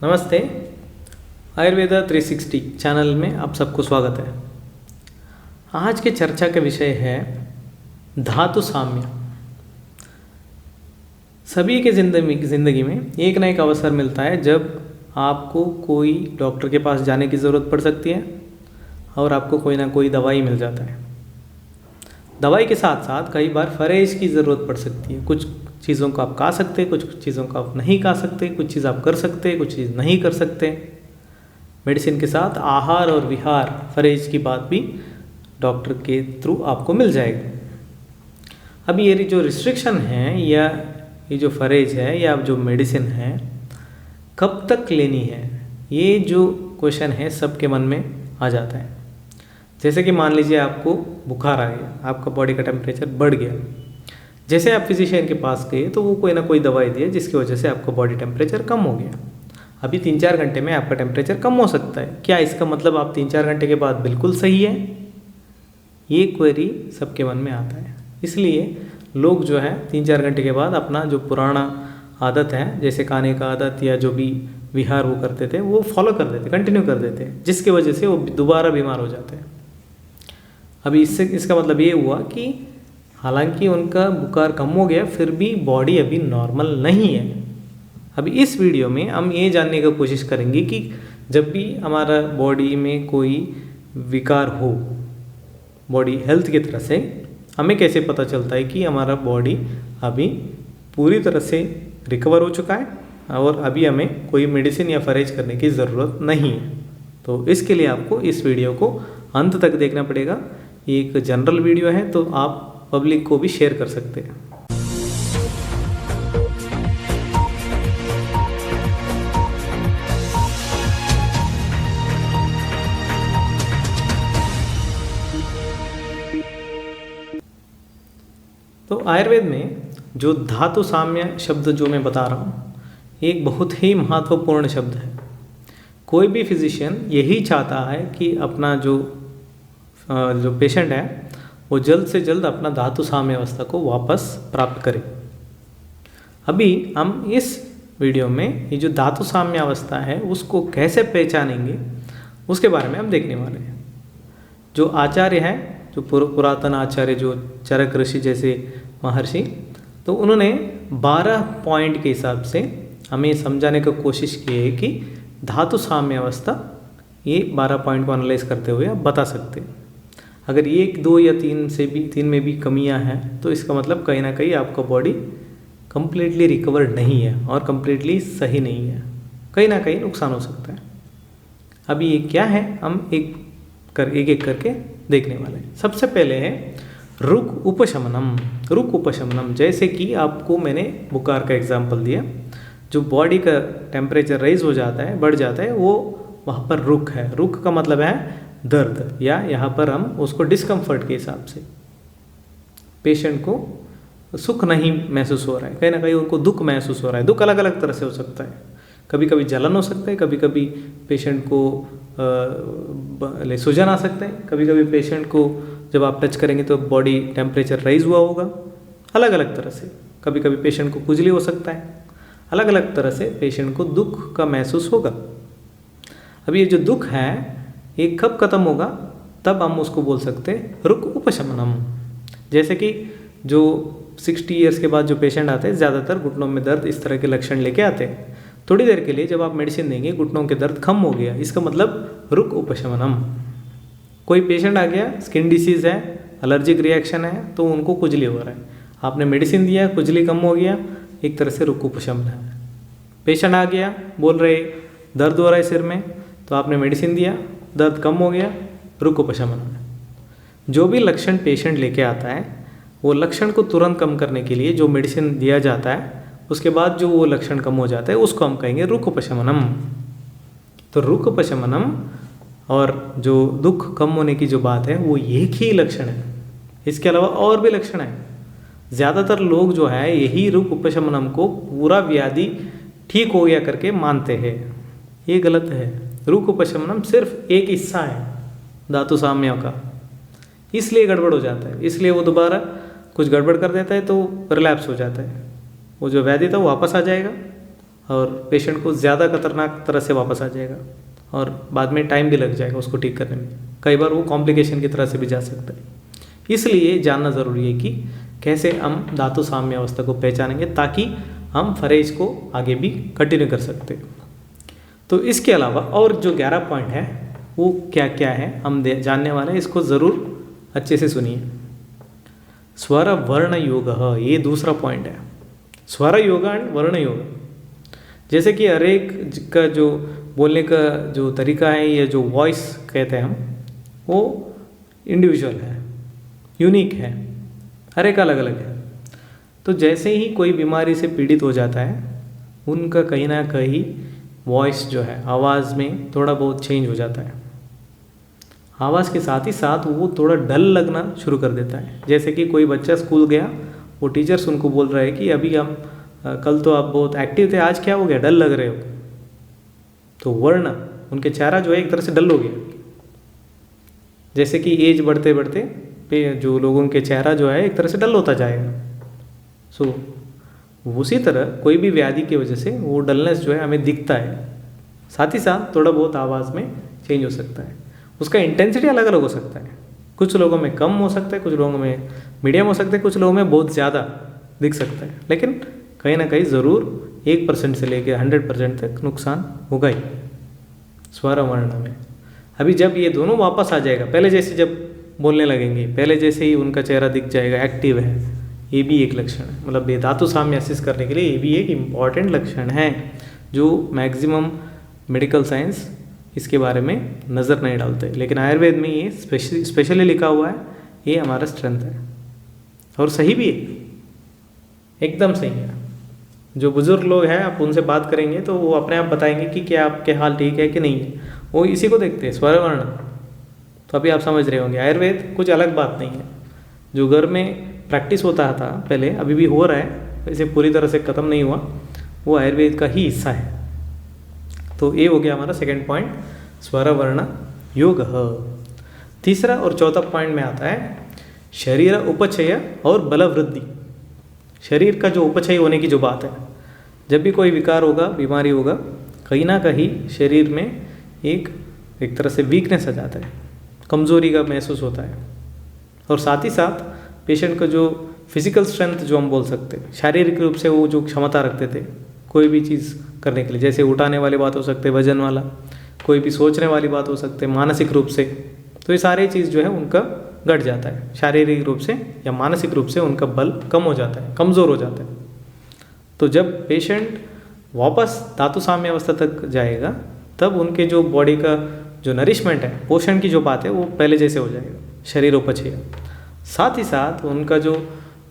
नमस्ते। आयुर्वेदा 360 चैनल में आप सबको स्वागत है। आज की चर्चा का विषय है धातु साम्य। सभी के ज़िंदगी में एक ना एक अवसर मिलता है जब आपको कोई डॉक्टर के पास जाने की ज़रूरत पड़ सकती है और आपको कोई ना कोई दवाई मिल जाता है। दवाई के साथ साथ कई बार फरेज की ज़रूरत पड़ सकती है। कुछ चीज़ों को आप खा सकते, कुछ चीज़ों को आप नहीं खा सकते, कुछ चीज़ आप कर सकते, कुछ चीज़ नहीं कर सकते। मेडिसिन के साथ आहार और विहार फरेज की बात भी डॉक्टर के थ्रू आपको मिल जाएगी। अभी ये जो रिस्ट्रिक्शन है या ये जो फरेज है या जो मेडिसिन है कब तक लेनी है, ये जो क्वेश्चन है सबके मन में आ जाता है। जैसे कि मान लीजिए आपको बुखार आ गया, आपका बॉडी का टेम्परेचर बढ़ गया। जैसे आप फिजिशियन के पास गए तो वो कोई ना कोई दवाई दिए जिसकी वजह से आपका बॉडी टेम्परेचर कम हो गया। अभी 3-4 घंटे में आपका टेम्परेचर कम हो सकता है। क्या इसका मतलब आप 3-4 घंटे के बाद बिल्कुल सही है? ये क्वेरी सबके मन में आता है। इसलिए लोग जो है 3-4 घंटे के बाद अपना जो पुराना आदत है, जैसे खाने का आदत या जो भी विहार वो करते थे वो फॉलो कर देते, कंटिन्यू कर देते, जिसकी वजह से वो दोबारा बीमार हो जाते हैं। अभी इसका मतलब ये हुआ कि हालांकि उनका बुखार कम हो गया फिर भी बॉडी अभी नॉर्मल नहीं है। अभी इस वीडियो में हम ये जानने की कोशिश करेंगे कि जब भी हमारा बॉडी में कोई विकार हो, बॉडी हेल्थ की तरह से, हमें कैसे पता चलता है कि हमारा बॉडी अभी पूरी तरह से रिकवर हो चुका है और अभी हमें कोई मेडिसिन या फरेज करने की ज़रूरत नहीं है। तो इसके लिए आपको इस वीडियो को अंत तक देखना पड़ेगा। ये एक जनरल वीडियो है तो आप पब्लिक को भी शेयर कर सकते हैं। तो आयुर्वेद में जो धातु साम्य शब्द जो मैं बता रहा हूँ एक बहुत ही महत्वपूर्ण शब्द है। कोई भी फिजिशियन यही चाहता है कि अपना जो पेशेंट है वो जल्द से जल्द अपना धातु साम्य अवस्था को वापस प्राप्त करे। अभी हम इस वीडियो में ये जो धातु साम्य अवस्था है उसको कैसे पहचानेंगे उसके बारे में हम देखने वाले हैं। जो आचार्य हैं, जो पुरातन आचार्य जो चरक ऋषि जैसे महर्षि, तो उन्होंने 12 पॉइंट के हिसाब से हमें समझाने की कोशिश की है कि धातु साम्य अवस्था, ये 12 पॉइंट को एनालाइज करते हुए आप बता सकते हैं। अगर 1, 2 या 3 में भी कमियां हैं तो इसका मतलब कहीं ना कहीं आपका बॉडी कम्प्लीटली रिकवर्ड नहीं है और कम्प्लीटली सही नहीं है, कहीं ना कहीं नुकसान हो सकता है। अभी ये क्या है हम एक एक करके देखने वाले हैं। सबसे पहले है रुक उपशमनम। रुक उपशमनम, जैसे कि आपको मैंने बुखार का एग्जाम्पल दिया। जो बॉडी का टेम्परेचर राइज हो जाता है, बढ़ जाता है, वो वहाँ पर रुक है। रुक का मतलब है दर्द, या यहाँ पर हम उसको डिस्कम्फर्ट के हिसाब से, पेशेंट को सुख नहीं महसूस हो रहा है, कहीं ना कहीं उनको दुख महसूस हो रहा है। दुख अलग अलग तरह से हो सकता है। कभी कभी जलन हो सकता है, कभी कभी पेशेंट को सूजन आ सकता है, कभी कभी पेशेंट को जब आप टच करेंगे तो बॉडी टेम्परेचर राइज हुआ होगा, अलग अलग तरह से। कभी कभी पेशेंट को खुजली हो सकता है, अलग अलग तरह से पेशेंट को दुख का महसूस होगा। अभी ये जो दुख है ये कब खत्म होगा, तब हम उसको बोल सकते हैं रुक उपशमनम। जैसे कि जो 60 ईयर्स के बाद जो पेशेंट आते हैं, ज़्यादातर घुटनों में दर्द इस तरह के लक्षण लेके आते हैं। थोड़ी देर के लिए जब आप मेडिसिन देंगे घुटनों के दर्द कम हो गया, इसका मतलब रुक उपशमनम। कोई पेशेंट आ गया, स्किन डिसीज़ है, एलर्जिक रिएक्शन है, तो उनको खुजली हो रहा है, आपने मेडिसिन दिया, खुजली कम हो गया, एक तरह से रुक उपशमन है। पेशेंट आ गया, बोल रहे दर्द हो रहा है सिर में, तो आपने मेडिसिन दिया, दर्द कम हो गया, रुक उपशमन है। जो भी लक्षण पेशेंट लेके आता है वो लक्षण को तुरंत कम करने के लिए जो मेडिसिन दिया जाता है, उसके बाद जो वो लक्षण कम हो जाता है उसको हम कहेंगे रुक उपशमनम। तो रुक उपशमनम और जो दुख कम होने की जो बात है वो एक ही लक्षण है, इसके अलावा और भी लक्षण है। ज़्यादातर लोग जो है यही रुक उपशमनम को पूरा व्याधि ठीक हो गया करके मानते हैं, ये गलत है। रुक उपशमनम सिर्फ एक हिस्सा है धातु साम्य का, इसलिए गड़बड़ हो जाता है। इसलिए वो दोबारा कुछ गड़बड़ कर देता है तो रिलैप्स हो जाता है, वो जो व्याधि था वो वापस आ जाएगा और पेशेंट को ज़्यादा खतरनाक तरह से वापस आ जाएगा और बाद में टाइम भी लग जाएगा उसको ठीक करने में। कई बार वो कॉम्प्लिकेशन की तरह से भी जा सकता है। इसलिए जानना ज़रूरी है कि कैसे हम धातु साम्य अवस्था को पहचानेंगे ताकि हम फरेज को आगे भी कंटिन्यू कर सकते हैं। तो इसके अलावा और जो 11 पॉइंट है वो क्या क्या है हम जानने वाले हैं, इसको ज़रूर अच्छे से सुनिए। स्वर वर्ण योग, ये दूसरा पॉइंट है। स्वर योग एंड वर्ण योग, जैसे कि हर एक का जो बोलने का जो तरीका है या जो वॉइस कहते हैं हम, वो इंडिविजुअल है, यूनिक है, हर एक अलग अलग है। तो जैसे ही कोई बीमारी से पीड़ित हो जाता है उनका कहीं ना कहीं वॉइस जो है आवाज़ में थोड़ा बहुत चेंज हो जाता है। आवाज़ के साथ ही साथ वो थोड़ा डल लगना शुरू कर देता है। जैसे कि कोई बच्चा स्कूल गया, वो टीचर्स उनको बोल रहा है कि अभी हम कल तो आप बहुत एक्टिव थे, आज क्या हो गया, डल लग रहे हो। तो वर्ण, उनके चेहरा जो है एक तरह से डल हो गया। जैसे कि एज बढ़ते बढ़ते जो लोगों के चेहरा जो है एक तरह से डल होता जाएगा। सो उसी तरह कोई भी व्याधि की वजह से वो डलनेस जो है हमें दिखता है। साथ ही साथ थोड़ा बहुत आवाज़ में चेंज हो सकता है। उसका इंटेंसिटी अलग अलग हो सकता है, कुछ लोगों में कम हो सकता है, कुछ लोगों में मीडियम हो सकता है, कुछ लोगों में बहुत ज़्यादा दिख सकता है। लेकिन कहीं ना कहीं ज़रूर 1% से लेकर 100% तक नुकसान होगा ही स्वर वर्ण में। अभी जब ये दोनों वापस आ जाएगा, पहले जैसे जब बोलने लगेंगे, पहले जैसे ही उनका चेहरा दिख जाएगा, एक्टिव है, ये भी एक लक्षण है। मतलब ये धातु साम्य असिस्ट करने के लिए ये भी एक इम्पॉर्टेंट लक्षण है जो मैक्सिमम मेडिकल साइंस इसके बारे में नज़र नहीं डालते। लेकिन आयुर्वेद में ये स्पेशली लिखा हुआ है, ये हमारा स्ट्रेंथ है और सही भी है, एकदम सही है। जो बुज़ुर्ग लोग हैं आप उनसे बात करेंगे तो वो अपने आप बताएंगे कि क्या आपके हाल ठीक है कि नहीं है, वो इसी को देखते हैं, स्वर वर्ण। तो अभी आप समझ रहे होंगे आयुर्वेद कुछ अलग बात नहीं है। जो घर में प्रैक्टिस होता था पहले, अभी भी हो रहा है, वैसे पूरी तरह से ख़त्म नहीं हुआ, वो आयुर्वेद का ही हिस्सा है। तो ये हो गया हमारा सेकंड पॉइंट, स्वर वर्ण योग। तीसरा और चौथा पॉइंट में आता है शरीर उपचय और बल वृद्धि। शरीर का जो उपचय होने की जो बात है, जब भी कोई विकार होगा, बीमारी होगा, कहीं ना कहीं शरीर में एक तरह से वीकनेस आ जाता है, कमज़ोरी का महसूस होता है। और साथ ही साथ पेशेंट का जो फिजिकल स्ट्रेंथ जो हम बोल सकते हैं, शारीरिक रूप से वो जो क्षमता रखते थे कोई भी चीज़ करने के लिए, जैसे उठाने वाली बात हो सकते, वजन वाला, कोई भी सोचने वाली बात हो सकते, मानसिक रूप से, तो ये सारी चीज़ जो है उनका घट जाता है। शारीरिक रूप से या मानसिक रूप से उनका बल कम हो जाता है, कमज़ोर हो जाता है। तो जब पेशेंट वापस धातु साम्य अवस्था तक जाएगा तब उनके जो बॉडी का जो नरिशमेंट है, पोषण की जो बात है, वो पहले जैसे हो जाएगा, शरीर उपचय। साथ ही साथ उनका जो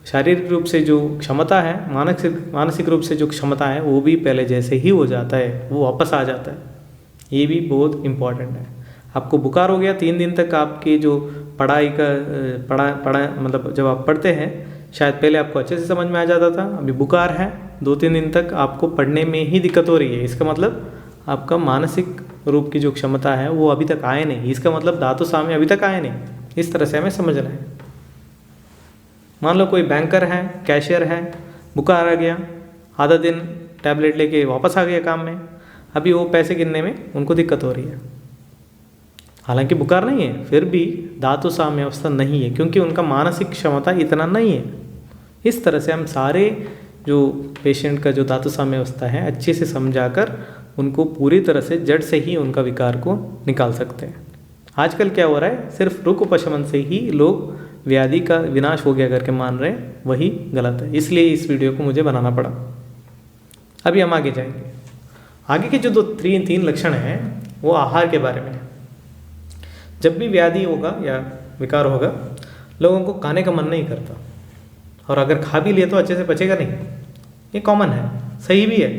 शारीरिक रूप से जो क्षमता है, मानसिक रूप से जो क्षमता है, वो भी पहले जैसे ही हो जाता है, वो वापस आ जाता है। ये भी बहुत इम्पॉर्टेंट है। आपको बुखार हो गया, 3 दिन तक आपकी जो पढ़ाई का पढ़ा मतलब जब आप पढ़ते हैं शायद पहले आपको अच्छे से समझ में आ जाता था, अभी बुखार है, 2-3 दिन तक आपको पढ़ने में ही दिक्कत हो रही है। इसका मतलब आपका मानसिक रूप की जो क्षमता है वो अभी तक आए नहीं, इसका मतलब धातु साम्य अभी तक आए नहीं। इस तरह से हमें समझना है। मान लो कोई बैंकर है, कैशियर है, बुखार आ गया, आधा दिन टैबलेट लेके वापस आ गया काम में, अभी वो पैसे गिनने में उनको दिक्कत हो रही है। हालांकि बुखार नहीं है, फिर भी धातु साम्य अवस्था नहीं है, क्योंकि उनका मानसिक क्षमता इतना नहीं है। इस तरह से हम सारे जो पेशेंट का जो धातु साम्य अवस्था है अच्छे से समझाकर उनको पूरी तरह से जड़ से ही उनका विकार को निकाल सकते हैं। आजकल क्या हो रहा है, सिर्फ रुक उपशमन से ही लोग व्याधि का विनाश हो गया करके मान रहे हैं, वही गलत है। इसलिए इस वीडियो को मुझे बनाना पड़ा। अभी हम आगे जाएंगे। आगे के जो 3 लक्षण हैं वो आहार के बारे में है। जब भी व्याधि होगा या विकार होगा, लोगों को खाने का मन नहीं करता, और अगर खा भी लिया तो अच्छे से पचेगा नहीं। ये कॉमन है, सही भी है,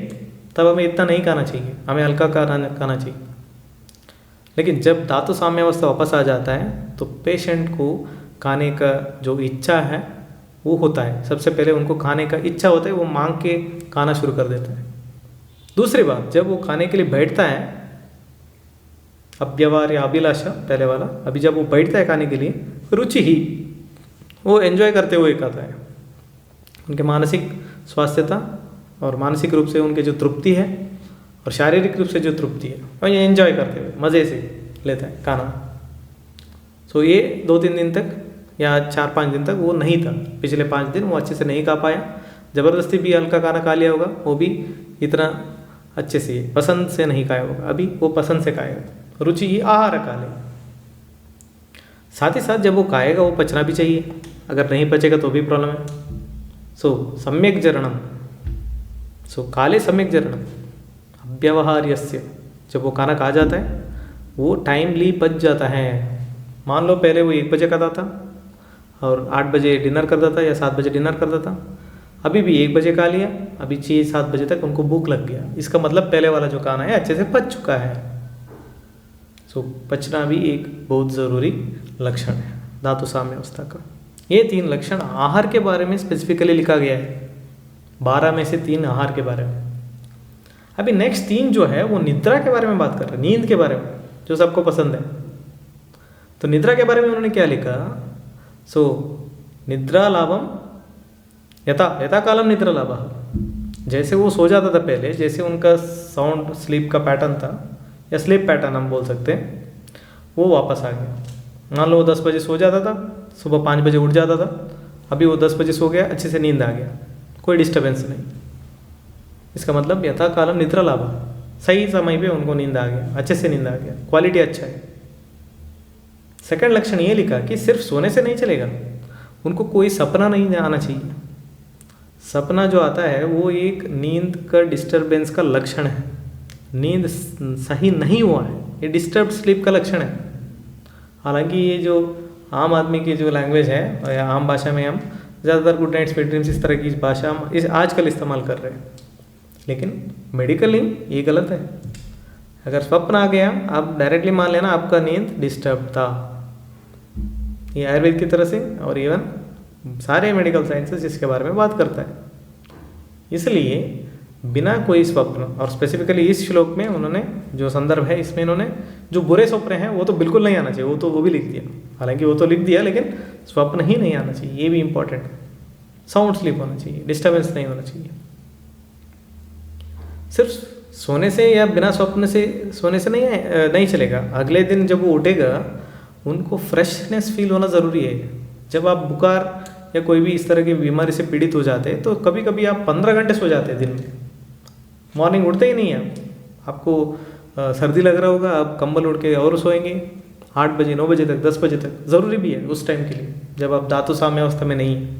तब हमें इतना नहीं खाना चाहिए, हमें हल्का खाना चाहिए। लेकिन जब धातु साम्य अवस्था वापस आ जाता है तो पेशेंट को खाने का जो इच्छा है वो होता है। सबसे पहले उनको खाने का इच्छा होता है, वो मांग के खाना शुरू कर देता है। दूसरी बात, जब वो खाने के लिए बैठता है, अव्यवहार या अभिलाषा पहले वाला, अभी जब वो बैठता है खाने के लिए, रुचि ही, वो एंजॉय करते हुए खाता है। उनके मानसिक स्वास्थ्यता और मानसिक रूप से उनके जो तृप्ति है और शारीरिक रूप से जो तृप्ति है, और ये एंजॉय करते हुए मज़े से लेता है खाना। सो ये 2-3 दिन तक या 4-5 दिन तक वो नहीं था। पिछले 5 दिन वो अच्छे से नहीं खा पाया, ज़बरदस्ती भी हल्का खाना खा लिया होगा, वो भी इतना अच्छे से पसंद से नहीं खाया होगा। अभी वो पसंद से खाएगा, रुचि ही आहार काले। साथ ही साथ जब वो खाएगा वो पचना भी चाहिए, अगर नहीं पचेगा तो भी प्रॉब्लम है। सो सम्यक जरणम, सो काले सम्यक जरणम अव्यवहार्यस्य, जब वो खाना खा जाता है वो टाइमली पच जाता है। मान लो पहले वो 1 बजे खाता था और 8 बजे डिनर करता था या 7 बजे डिनर करता था, अभी भी 1 बजे खा लिया, अभी 6-7 बजे तक उनको भूख लग गया। इसका मतलब पहले वाला जो खाना है अच्छे से पच चुका है। सो पचना भी एक बहुत ज़रूरी लक्षण है धातु साम्य अवस्था का। ये 3 लक्षण आहार के बारे में स्पेसिफिकली लिखा गया है, 12 में से 3 आहार के बारे में। अभी नेक्स्ट 3 जो है वो निद्रा के बारे में बात कर रहे हैं, नींद के बारे में, जो सबको पसंद है। तो निद्रा के बारे में उन्होंने क्या लिखा? सो निद्रा लाभम यथा कालम निद्रा लाभ, जैसे वो सो जाता था पहले, जैसे उनका साउंड स्लीप का पैटर्न था या स्लीप पैटर्न हम बोल सकते हैं, वो वापस आ गया। मान लो वो 10 बजे सो जाता था, सुबह 5 बजे उठ जाता था, अभी वो 10 बजे सो गया, अच्छे से नींद आ गया, कोई डिस्टर्बेंस नहीं। इसका मतलब यथा कालम निद्रा लाभ, सही समय पे उनको नींद आ गया, अच्छे से नींद आ गया, क्वालिटी अच्छा है। सेकंड लक्षण ये लिखा कि सिर्फ सोने से नहीं चलेगा, उनको कोई सपना नहीं आना चाहिए। सपना जो आता है वो एक नींद का डिस्टर्बेंस का लक्षण है, नींद सही नहीं हुआ है, ये डिस्टर्ब स्लीप का लक्षण है। हालांकि ये जो आम आदमी की जो लैंग्वेज है या आम भाषा में हम ज़्यादातर गुड नाइट स्वीट ड्रीम्स इस तरह की भाषा हम इस आजकल इस्तेमाल कर रहे हैं, लेकिन मेडिकली ये गलत है। अगर स्वप्न आ गया आप डायरेक्टली मान लेना आपका नींद डिस्टर्ब था। ये आयुर्वेद की तरह से और इवन सारे मेडिकल साइंसेस इसके बारे में बात करता है। इसलिए बिना कोई स्वप्न, और स्पेसिफिकली इस श्लोक में उन्होंने जो संदर्भ है इसमें इन्होंने जो बुरे स्वप्न हैं वो तो बिल्कुल नहीं आना चाहिए, वो भी लिख दिया। हालांकि वो तो लिख दिया, लेकिन स्वप्न ही नहीं आना चाहिए, ये भी इंपॉर्टेंट है। साउंड स्लीप होना चाहिए, डिस्टर्बेंस नहीं होना चाहिए। सिर्फ सोने से या बिना स्वप्न से सोने से नहीं चलेगा। अगले दिन जब वो उठेगा उनको फ्रेशनेस फील होना ज़रूरी है। जब आप बुखार या कोई भी इस तरह की बीमारी से पीड़ित हो जाते हैं तो कभी कभी आप 15 घंटे सो जाते हैं दिन में, मॉर्निंग उठते ही नहीं हैं। आपको सर्दी लग रहा होगा, आप कंबल उड़ के और सोएंगे 8 बजे 9 बजे तक 10 बजे तक, ज़रूरी भी है उस टाइम के लिए जब आप धातु साम्य अवस्था में नहीं है।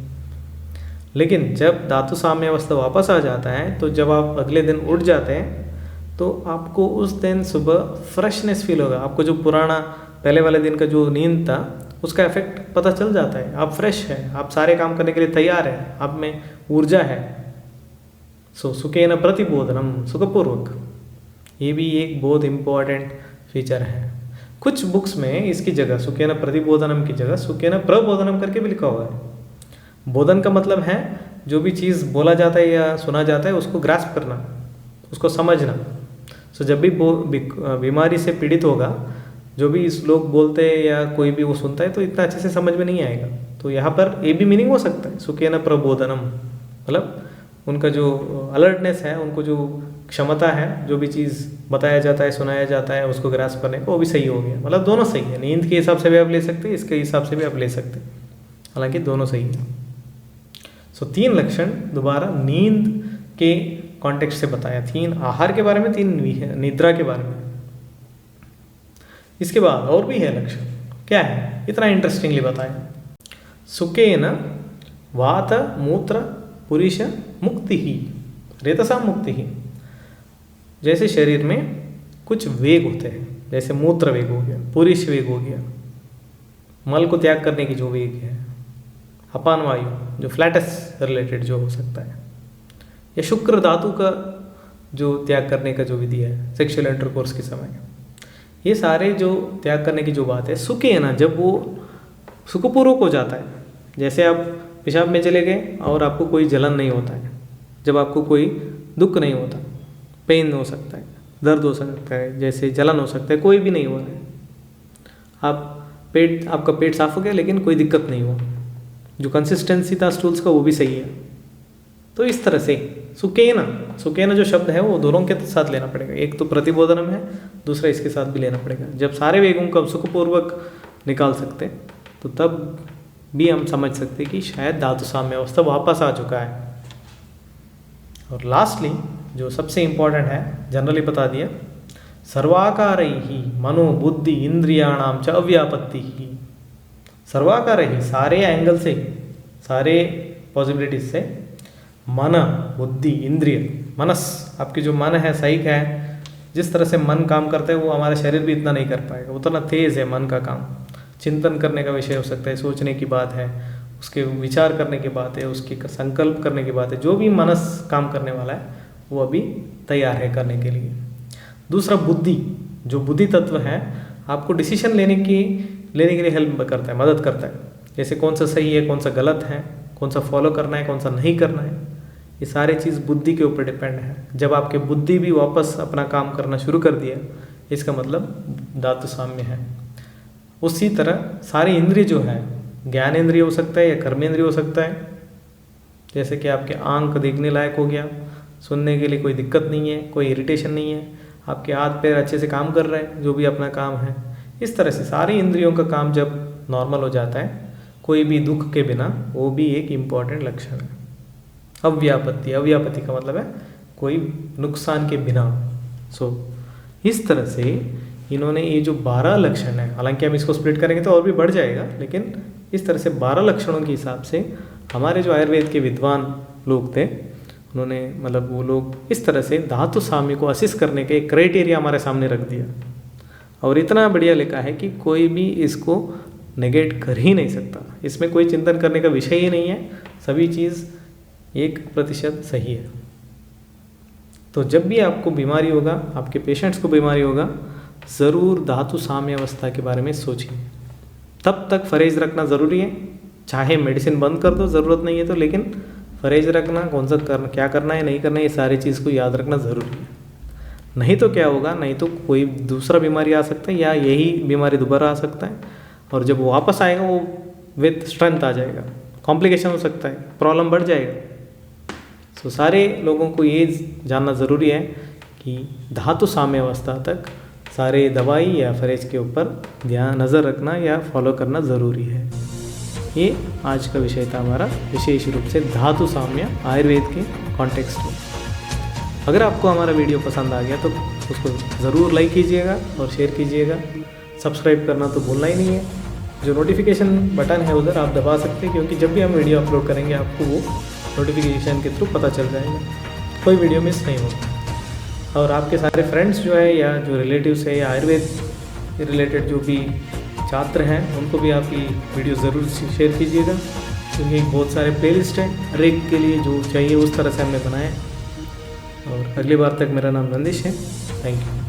लेकिन जब धातु साम्य अवस्था वापस आ जाता है तो जब आप अगले दिन उठ जाते हैं तो आपको उस दिन सुबह फ्रेशनेस फील होगा। आपको जो पुराना पहले वाले दिन का जो नींद था उसका इफेक्ट पता चल जाता है। आप फ्रेश हैं, आप सारे काम करने के लिए तैयार हैं, आप में ऊर्जा है। सो सुखेन प्रतिबोधनम, सुखपूर्वक, ये भी एक बहुत इम्पोर्टेंट फीचर है। कुछ बुक्स में इसकी जगह सुखेन प्रतिबोधनम की जगह सुखेन प्रबोधनम करके भी लिखा हुआ है। बोधन का मतलब है जो भी चीज़ बोला जाता है या सुना जाता है उसको ग्रास्प करना, उसको समझना। सो जब भी बीमारी से पीड़ित होगा, जो भी श्लोक बोलते हैं या कोई भी वो सुनता है तो इतना अच्छे से समझ में नहीं आएगा। तो यहाँ पर ये भी मीनिंग हो सकता है सुखेन प्रबोधनम, मतलब उनका जो अलर्टनेस है, उनको जो क्षमता है, जो भी चीज़ बताया जाता है सुनाया जाता है उसको ग्रास्प करने को, वो भी सही हो गया। मतलब दोनों सही है, नींद के हिसाब से भी आप ले सकते हैं, इसके हिसाब से भी आप ले सकते हैं, हालांकि दोनों सही है। सो 3 लक्षण दोबारा नींद के कॉन्टेक्स्ट से बताया, 3 आहार के बारे में, 3 निद्रा के बारे में। इसके बाद और भी है लक्षण, क्या है इतना इंटरेस्टिंगली बताया। सुखेन वात मूत्र पुरुष मुक्ति ही, रेतसा मुक्ति ही। जैसे शरीर में कुछ वेग होते हैं, जैसे मूत्र वेग हो गया, पुरुष वेग हो गया, मल को त्याग करने की जो वेग है, अपान वायु जो फ्लैटस रिलेटेड जो हो सकता है, या शुक्र धातु का जो त्याग करने का जो विधि है सेक्सुअल इंटरकोर्स के समय, ये सारे जो त्याग करने की जो बात है, सुखे है ना, जब वो सुखपूर्वक हो जाता है। जैसे आप पेशाब में चले गए और आपको कोई जलन नहीं होता है, जब आपको कोई दुख नहीं होता, पेन हो सकता है, दर्द हो सकता है, जैसे जलन हो सकता है, कोई भी नहीं हो रहा है, आपका पेट साफ हो गया लेकिन कोई दिक्कत नहीं हुआ, जो कंसिस्टेंसी था स्टूल्स का वो भी सही है। तो इस तरह से सुकेन, सुकेन जो शब्द है वो दोनों के साथ लेना पड़ेगा, एक तो प्रतिबोधनम है, दूसरा इसके साथ भी लेना पड़ेगा। जब सारे वेगों को सुखपूर्वक निकाल सकते तो तब भी हम समझ सकते कि शायद धातु साम्य अवस्था वापस आ चुका है। और लास्टली जो सबसे इम्पोर्टेंट है, जनरली बता दिया, सर्वाकारैहि मनो बुद्धि इंद्रियाणाम च अव्यापत्ति ही। सर्वाकारैहि सारे एंगल से, सारे पॉसिबिलिटीज से, मन बुद्धि इंद्रिय, मनस आपकी जो मन है सही है, जिस तरह से मन काम करता है वो हमारा शरीर भी इतना नहीं कर पाएगा, उतना तेज है मन का काम। चिंतन करने का विषय हो सकता है, सोचने की बात है, उसके विचार करने की बात है, उसके संकल्प करने की बात है, जो भी मनस काम करने वाला है वो अभी तैयार है करने के लिए। दूसरा बुद्धि, जो बुद्धि तत्व है आपको डिसीजन लेने के लिए हेल्प करता है, मदद करता है। जैसे कौन सा सही है, कौन सा गलत है, कौन सा फॉलो करना है, कौन सा नहीं करना है, ये सारे चीज़ बुद्धि के ऊपर डिपेंड है। जब आपके बुद्धि भी वापस अपना काम करना शुरू कर दिया, इसका मतलब धातु साम्य है। उसी तरह सारे इंद्रिय जो है, ज्ञान इंद्रिय हो सकता है या कर्मेंद्रिय हो सकता है। जैसे कि आपके आंख देखने लायक हो गया, सुनने के लिए कोई दिक्कत नहीं है, कोई इरिटेशन नहीं है, आपके हाथ पैर अच्छे से काम कर रहे हैं, जो भी अपना काम है। इस तरह से सारे इंद्रियों का काम जब नॉर्मल हो जाता है, कोई भी दुख के बिना, वो भी एक इम्पॉर्टेंट लक्षण है। अव्यापत्ति, अव्यापत्ति का मतलब है कोई नुकसान के बिना। इस तरह से इन्होंने ये जो 12 लक्षण है, हालांकि हम इसको स्प्लिट करेंगे तो और भी बढ़ जाएगा, लेकिन इस तरह से 12 लक्षणों के हिसाब से हमारे जो आयुर्वेद के विद्वान लोग थे, उन्होंने मतलब वो लोग इस तरह से धातु साम्य को असिस्ट करने के एक क्राइटेरिया हमारे सामने रख दिया। और इतना बढ़िया लिखा है कि कोई भी इसको नेगेट कर ही नहीं सकता, इसमें कोई चिंतन करने का विषय ही नहीं है, सभी चीज़ 1% सही है। तो जब भी आपको बीमारी होगा, आपके पेशेंट्स को बीमारी होगा, ज़रूर धातु साम्य अवस्था के बारे में सोचिए। तब तक परहेज रखना ज़रूरी है, चाहे मेडिसिन बंद कर दो ज़रूरत नहीं है तो, लेकिन परहेज रखना, कौन सा करना, क्या करना है नहीं करना है, ये सारी चीज़ को याद रखना ज़रूरी है। नहीं तो क्या होगा, नहीं तो कोई दूसरा बीमारी आ सकता है या यही बीमारी दोबारा आ सकता है, और जब वो वापस आएगा वो विथ स्ट्रेंथ आ जाएगा, कॉम्प्लिकेशन हो सकता है, प्रॉब्लम बढ़ जाएगा। सारे लोगों को ये जानना ज़रूरी है कि धातु साम्य अवस्था तक सारे दवाई या परहेज के ऊपर ध्यान नज़र रखना या फॉलो करना ज़रूरी है। ये आज का विषय था हमारा, विशेष रूप से धातु साम्य आयुर्वेद के कॉन्टेक्स्ट में। अगर आपको हमारा वीडियो पसंद आ गया तो उसको ज़रूर लाइक कीजिएगा और शेयर कीजिएगा। सब्सक्राइब करना तो भूलना ही नहीं है। जो नोटिफिकेशन बटन है उधर आप दबा सकते हैं, क्योंकि जब भी हम वीडियो अपलोड करेंगे आपको वो नोटिफिकेशन के थ्रू पता चल जाएगा, कोई वीडियो मिस नहीं होगा। और आपके सारे फ्रेंड्स जो है या जो रिलेटिव्स है या आयुर्वेद रिलेटेड जो भी छात्र हैं, उनको भी आप ये वीडियो ज़रूर शेयर कीजिएगा, क्योंकि बहुत सारे प्लेलिस्ट हैं, हर एक के लिए जो चाहिए उस तरह से हमने बनाए। और अगली बार तक मेरा नाम नंदिश है। Thank you.